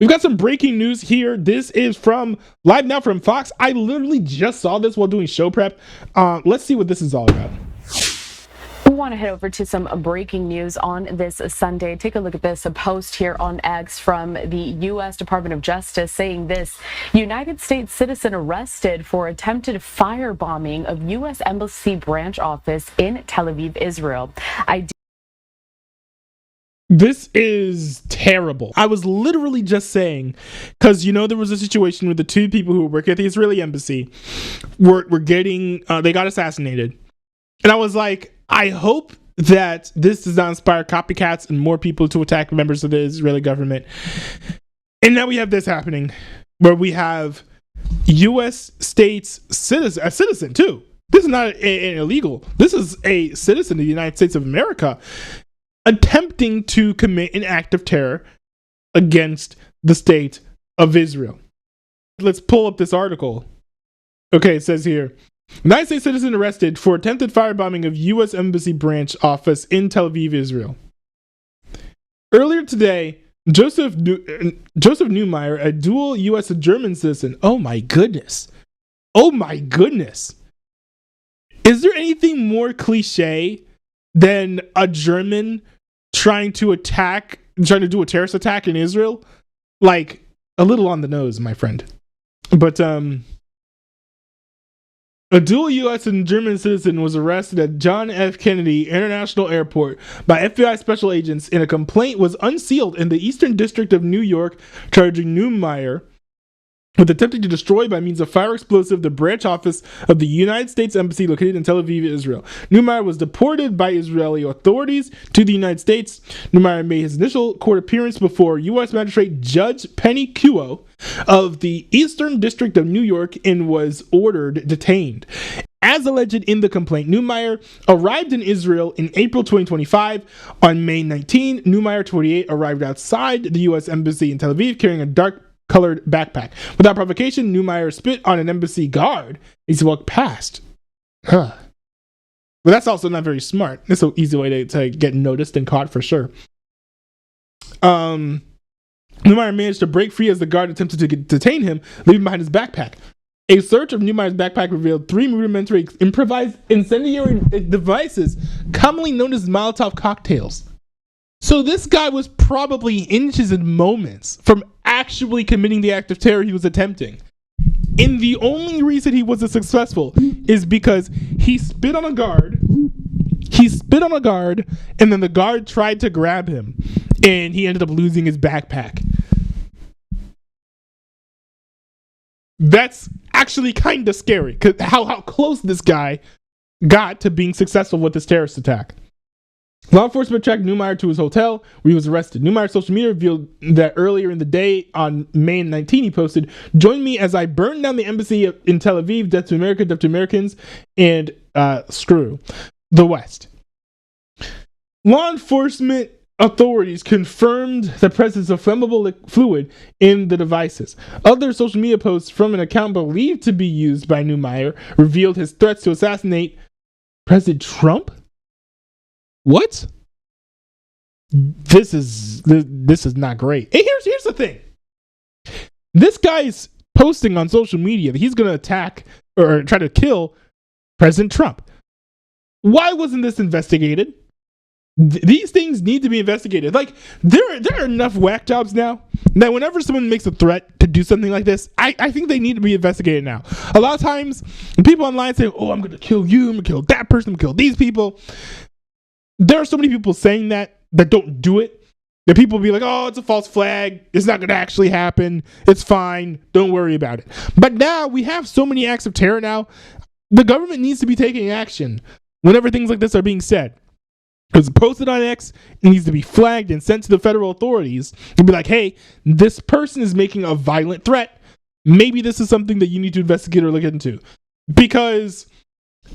We've got some breaking news here. This is from live now from Fox. I literally just saw this while doing show prep. Let's see what this is all about. We want to head over to some breaking news on this Sunday. Take a look at this, a post here on X from the U.S. Department of Justice saying this: United States citizen arrested for attempted firebombing of U.S. Embassy branch office in Tel Aviv, Israel. This is terrible. I was literally just saying, because there was a situation with the two people who work at the Israeli embassy were getting, they got assassinated. And I was like, I hope that this does not inspire copycats and more people to attack members of the Israeli government. And now we have this happening where we have U.S. states citizen, a citizen too. This is not an illegal. This is a citizen of the United States of America attempting to commit an act of terror against the state of Israel. Let's pull up this article. Okay, it says here, United States citizen arrested for attempted firebombing of U.S. Embassy branch office in Tel Aviv, Israel. Earlier today, Joseph Neumeyer, a dual U.S. and German citizen. Oh my goodness. Oh my goodness. Is there anything more cliche than a German trying to do a terrorist attack in Israel? Like, a little on the nose, my friend. But a dual U.S. and German citizen was arrested at John F. Kennedy International Airport by FBI special agents, and a complaint was unsealed in the Eastern District of New York, charging Neumeyer with attempting to destroy by means of fire explosive the branch office of the United States Embassy located in Tel Aviv, Israel. Neumeyer was deported by Israeli authorities to the United States. Neumeyer made his initial court appearance before U.S. Magistrate Judge Penny Kuo of the Eastern District of New York and was ordered detained. As alleged in the complaint, Neumeyer arrived in Israel in April 2025. On May 19, Neumeyer, 28, arrived outside the U.S. Embassy in Tel Aviv carrying a dark-colored backpack. Without provocation, Neumeyer spit on an embassy guard as he walked past. But that's also not very smart. It's an easy way to get noticed and caught for sure. Neumeyer managed to break free as the guard attempted to detain him, leaving behind his backpack. A search of Neumeyer's backpack revealed 3 rudimentary improvised incendiary devices, commonly known as Molotov cocktails. So this guy was probably inches and moments from actually committing the act of terror he was attempting. And the only reason he wasn't successful is because he spit on a guard. And then the guard tried to grab him, and he ended up losing his backpack. That's actually kind of scary, because how close this guy got to being successful with this terrorist attack. Law enforcement tracked Neumeyer to his hotel where he was arrested. Neumeyer's social media revealed that earlier in the day, on May 19, he posted, "Join me as I burn down the embassy in Tel Aviv, death to America, death to Americans, and screw the West." Law enforcement authorities confirmed the presence of flammable fluid in the devices. Other social media posts from an account believed to be used by Neumeyer revealed his threats to assassinate President Trump. What? This is not great. And here's the thing. This guy's posting on social media that he's going to attack or try to kill President Trump. Why wasn't this investigated? These things need to be investigated. Like, there are enough whack jobs now that whenever someone makes a threat to do something like this, I think they need to be investigated now. A lot of times, people online say, "Oh, I'm going to kill you, I'm going to kill that person, I'm going to kill these people." There are so many people saying that don't do it. That people be like, "Oh, it's a false flag. It's not going to actually happen. It's fine. Don't worry about it." But now we have so many acts of terror now. The government needs to be taking action whenever things like this are being said. It's posted on X, it needs to be flagged and sent to the federal authorities and be like, "Hey, this person is making a violent threat. Maybe this is something that you need to investigate or look into." Because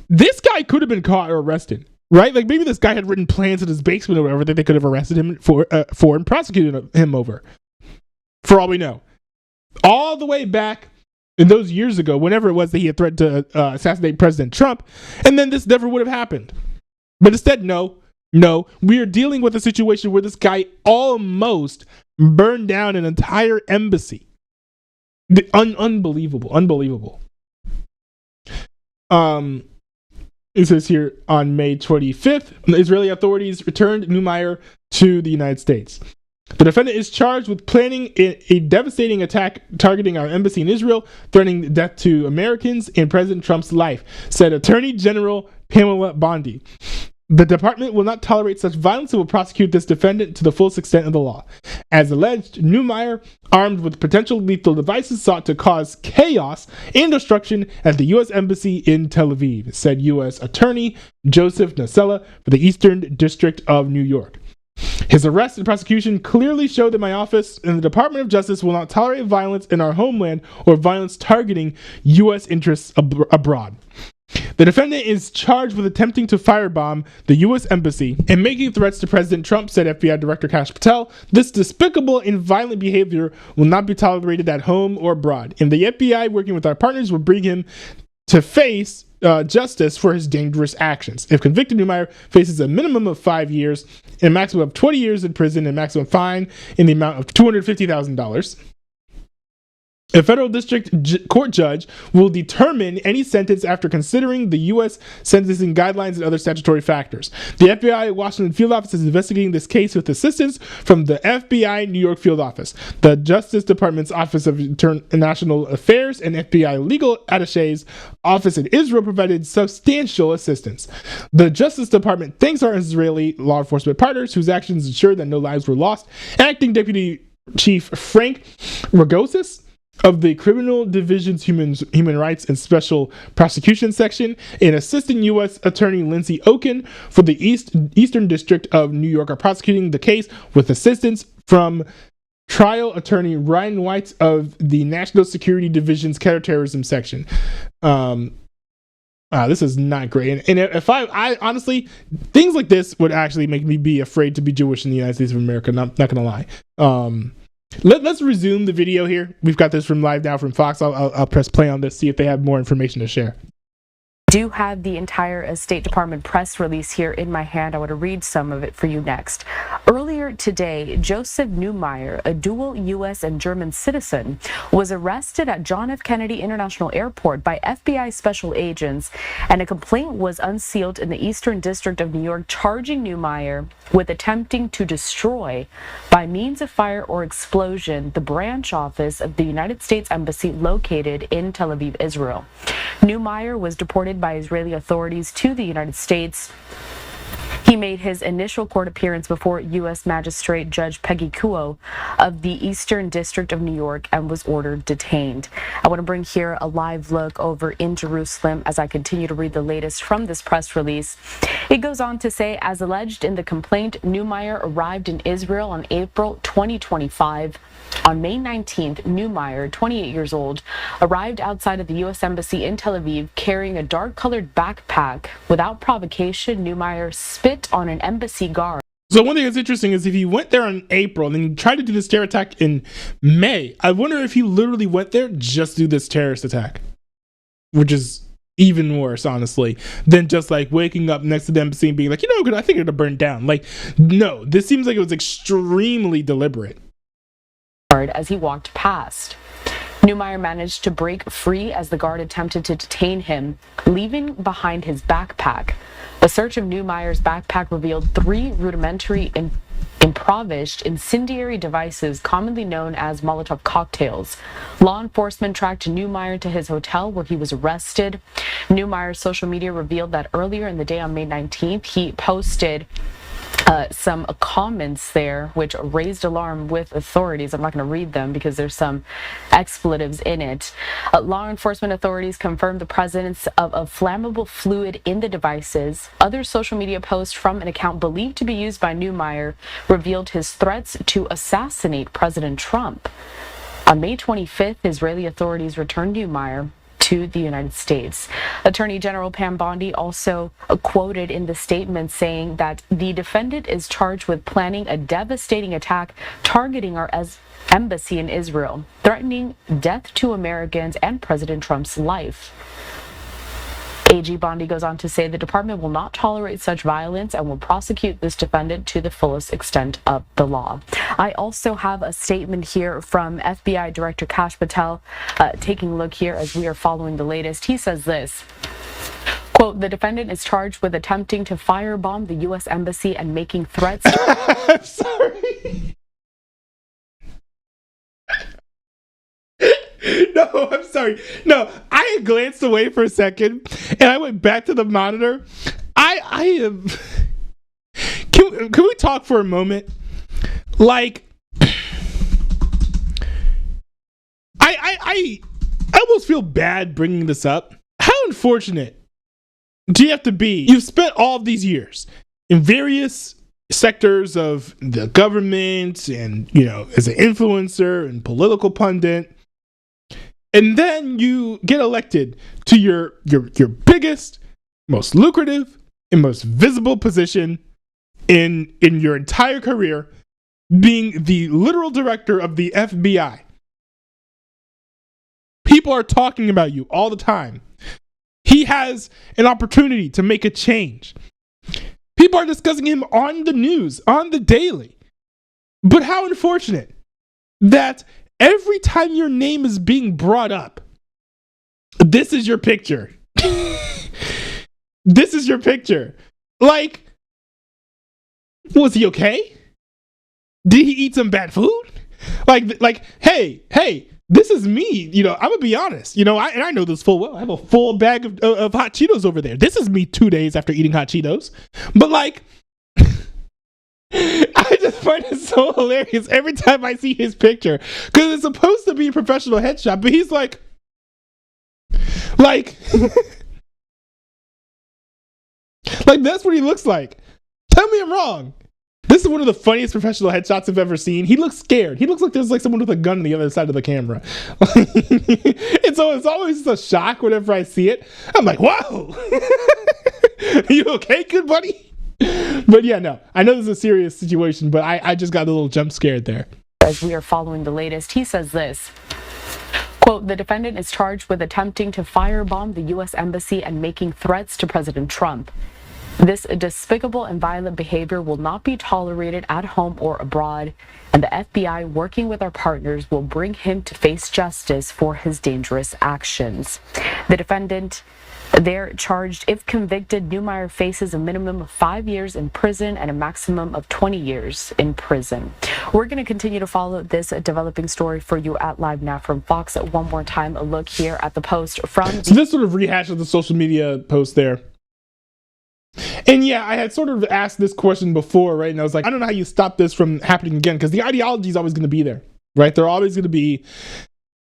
this guy could have been caught or arrested. Right? Like, maybe this guy had written plans in his basement or whatever that they could have arrested him for and prosecuted him over. For all we know. All the way back in those years ago, whenever it was that he had threatened to assassinate President Trump, and then this never would have happened. But instead, no, we are dealing with a situation where this guy almost burned down an entire embassy. Unbelievable. It says here on May 25th, Israeli authorities returned Neumeyer to the United States. The defendant is charged with planning a devastating attack targeting our embassy in Israel, threatening death to Americans in President Trump's life, said Attorney General Pamela Bondi. The department will not tolerate such violence and will prosecute this defendant to the fullest extent of the law. As alleged, Neumeyer, armed with potential lethal devices, sought to cause chaos and destruction at the U.S. Embassy in Tel Aviv, said U.S. Attorney Joseph Nasella for the Eastern District of New York. His arrest and prosecution clearly show that my office and the Department of Justice will not tolerate violence in our homeland or violence targeting U.S. interests abroad. The defendant is charged with attempting to firebomb the U.S. Embassy and making threats to President Trump, said FBI Director Kash Patel. This despicable and violent behavior will not be tolerated at home or abroad, and the FBI, working with our partners, will bring him to face justice for his dangerous actions. If convicted, Neumeyer faces a minimum of 5 years and a maximum of 20 years in prison and a maximum fine in the amount of $250,000. A federal district court judge will determine any sentence after considering the U.S. sentencing guidelines and other statutory factors. The FBI Washington field office is investigating this case with assistance from the FBI New York field office. The Justice Department's Office of International Affairs and FBI legal attaché's office in Israel provided substantial assistance. The Justice Department thanks our Israeli law enforcement partners whose actions ensured that no lives were lost. Acting Deputy Chief Frank Ragosis of the Criminal Division's Human Rights and Special Prosecution Section, and Assistant U.S. Attorney Lindsay Oken for the Eastern District of New York are prosecuting the case with assistance from Trial Attorney Ryan White of the National Security Division's Counterterrorism Section. This is not great. And if I honestly, things like this would actually make me be afraid to be Jewish in the United States of America. Not gonna lie. Let's resume the video here. We've got this from live now from Fox. I'll press play on this, see if they have more information to share. Do have the entire State Department press release here in my hand. I want to read some of it for you next. Earlier today, Joseph Neumeyer, a dual U.S. and German citizen, was arrested at John F. Kennedy International Airport by FBI special agents, and a complaint was unsealed in the Eastern District of New York charging Neumeyer with attempting to destroy, by means of fire or explosion, the branch office of the United States Embassy located in Tel Aviv, Israel. Neumeyer was deported by Israeli authorities to the United States. He made his initial court appearance before U.S. Magistrate Judge Peggy Kuo of the Eastern District of New York and was ordered detained. I want to bring here a live look over in Jerusalem as I continue to read the latest from this press release. It goes on to say, as alleged in the complaint, Neumeyer arrived in Israel on April 2025. On May 19th, Neumeyer, 28 years old, arrived outside of the U.S. Embassy in Tel Aviv carrying a dark-colored backpack. Without provocation, Neumeyer spit on an embassy guard. So one thing that's interesting is if he went there in April and then he tried to do this terror attack in May, I wonder if he literally went there just to do this terrorist attack, which is even worse, honestly, than just like waking up next to the embassy and being like, I think it'll burn down. Like, no, this seems like it was extremely deliberate. As he walked past. Neumeyer managed to break free as the guard attempted to detain him, leaving behind his backpack. A search of Neumeyer's backpack revealed 3 rudimentary improvised incendiary devices commonly known as Molotov cocktails. Law enforcement tracked Neumeyer to his hotel where he was arrested. Neumeyer's social media revealed that earlier in the day on May 19th, he posted some comments there which raised alarm with authorities. I'm not going to read them because there's some expletives in it. Law enforcement authorities confirmed the presence of a flammable fluid in the devices. Other social media posts from an account believed to be used by Neumeyer revealed his threats to assassinate President Trump. On May 25th, Israeli authorities returned Neumeyer to the United States. Attorney General Pam Bondi also quoted in the statement saying that the defendant is charged with planning a devastating attack targeting our embassy in Israel, threatening death to Americans and President Trump's life. AG Bondi goes on to say the department will not tolerate such violence and will prosecute this defendant to the fullest extent of the law. I also have a statement here from FBI Director Kash Patel, taking a look here as we are following the latest. He says this. Quote, the defendant is charged with attempting to firebomb the U.S. Embassy and making threats to... I'm sorry. No, I'm sorry. No, I glanced away for a second and I went back to the monitor. I am... Can we talk for a moment? Like, I almost feel bad bringing this up. How unfortunate do you have to be? You've spent all of these years in various sectors of the government and, you know, as an influencer and political pundit. And then you get elected to your biggest, most lucrative, and most visible position in your entire career, being the literal director of the FBI. People are talking about you all the time. He has an opportunity to make a change. People are discussing him on the news, on the daily. But how unfortunate that every time your name is being brought up, this is your picture. This is your picture. Like, was he okay? Did he eat some bad food? Like, hey, this is me. You know, I'm gonna be honest. You know, I know this full well. I have a full bag of hot Cheetos over there. This is me 2 days after eating hot Cheetos. But like, I just find it so hilarious every time I see his picture, because it's supposed to be a professional headshot, but he's like, that's what he looks like. Tell me I'm wrong. This is one of the funniest professional headshots I've ever seen. He looks scared. He looks like there's like someone with a gun on the other side of the camera. It's always a shock whenever I see it. I'm like, whoa. Are you okay, good buddy? But yeah, no. I know this is a serious situation, but I just got a little jump scared there. As we are following the latest, he says this. Quote, the defendant is charged with attempting to firebomb the U.S. Embassy and making threats to President Trump. This despicable and violent behavior will not be tolerated at home or abroad, and the FBI, working with our partners, will bring him to face justice for his dangerous actions. The defendant, they're charged, if convicted, Neumeyer faces a minimum of 5 years in prison and a maximum of 20 years in prison. We're going to continue to follow this developing story for you at Live Now from Fox. One more time, a look here at the post from... So this sort of rehashes the social media post there. And yeah, I had sort of asked this question before, right? And I was like, I don't know how you stop this from happening again, because the ideology is always going to be there, right? There are always going to be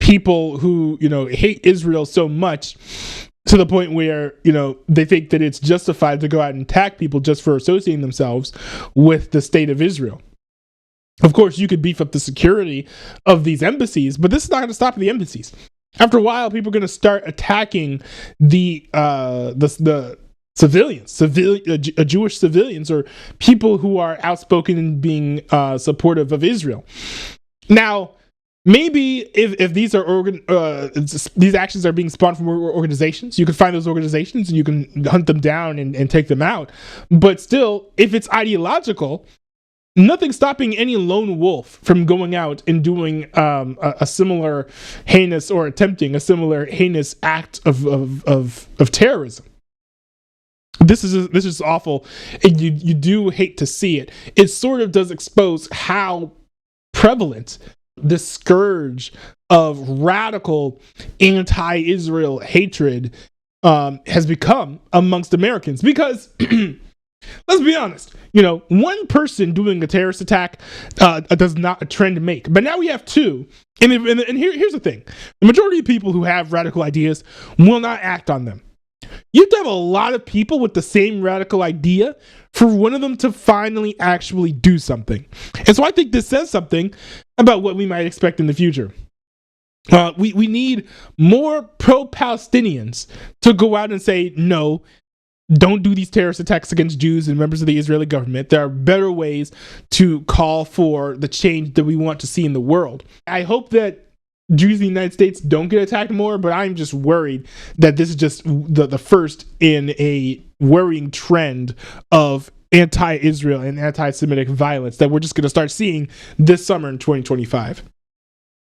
people who, you know, hate Israel so much to the point where, you know, they think that it's justified to go out and attack people just for associating themselves with the state of Israel. Of course, you could beef up the security of these embassies, but this is not going to stop the embassies. After a while, people are going to start attacking the civilians, Jewish civilians, or people who are outspoken and being supportive of Israel. Now, maybe if these are these actions are being spawned from organizations, you can find those organizations and you can hunt them down and take them out. But still, if it's ideological, nothing's stopping any lone wolf from going out and doing a similar heinous, or attempting a similar heinous act of terrorism. This is awful, and you do hate to see it. It sort of does expose how prevalent this scourge of radical anti-Israel hatred has become amongst Americans. Because let's be honest, you know, one person doing a terrorist attack does not a trend make. But now we have two, and here's the thing: the majority of people who have radical ideas will not act on them. You have to have a lot of people with the same radical idea for one of them to finally actually do something. And so I think this says something about what we might expect in the future. We need more pro-Palestinians to go out and say, no, don't do these terrorist attacks against Jews and members of the Israeli government. There are better ways to call for the change that we want to see in the world. I hope that Jews in the United States don't get attacked more, but I'm just worried that this is just the first in a worrying trend of anti-Israel and anti-Semitic violence that we're just going to start seeing this summer in 2025.